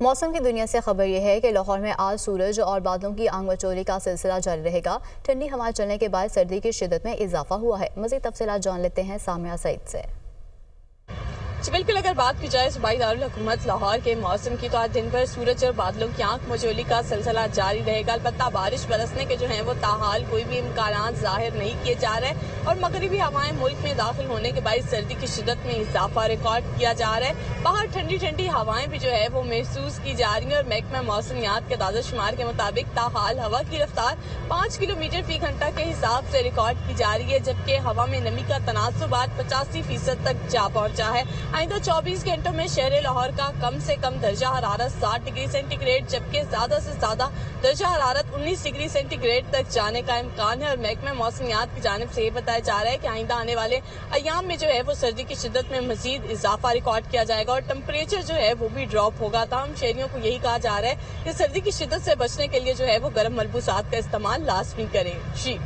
मौसम की दुनिया से खबर यह है कि लाहौर में आज सूरज और बादलों की आग मचोली का सिलसिला जारी रहेगा। ठंडी हवाएं चलने के बाद सर्दी की शिद्दत में इजाफा हुआ है। मज़ीद तफसीलात जान लेते हैं सामिया सईद से। बिल्कुल, अगर बात की जाए सूबाई दारुल हुकूमत लाहौर के मौसम की, तो आज दिन भर सूरज और बादलों की आंख मचोली का सिलसिला जारी रहेगा। अलबत्ता बारिश बरसने के जो है वो ताहाल कोई भी इम्कान जाहिर नहीं किए जा रहे और मगरिबी हवाएं मुल्क में दाखिल होने के बाद सर्दी की शिद्दत में इजाफा रिकॉर्ड किया जा रहा है। बाहर ठंडी ठंडी हवाएं भी जो है वो महसूस की जा रही है और महकमा मौसमियात के दादा शुमार के मुताबिक ताहाल हवा की रफ्तार 5 किलोमीटर फी घंटा के हिसाब से रिकॉर्ड की जा रही है, जबकि हवा में नमी का तनासुब 85% तक जा पहुंचा है। आइंदा 24 घंटों में शहर लाहौर का कम से कम दर्जा हरारत 60 डिग्री सेंटीग्रेड जबकि ज्यादा से ज्यादा दर्जा हरारत 19 डिग्री सेंटीग्रेड तक जाने का इम्कान है। और महकमा मौसमियात की जानिब से ये बताया जा रहा है कि आइंदा आने वाले अयाम में जो है वो सर्दी की शिद्दत में मजीद इजाफा रिकॉर्ड किया जाएगा और टेम्परेचर जो है वो भी ड्रॉप होगा। तमाम शहरियों को यही कहा जा रहा है कि सर्दी की शिद्दत से बचने के लिए जो है वो गर्म मलबूसात का इस्तेमाल लाजमी करें। जी।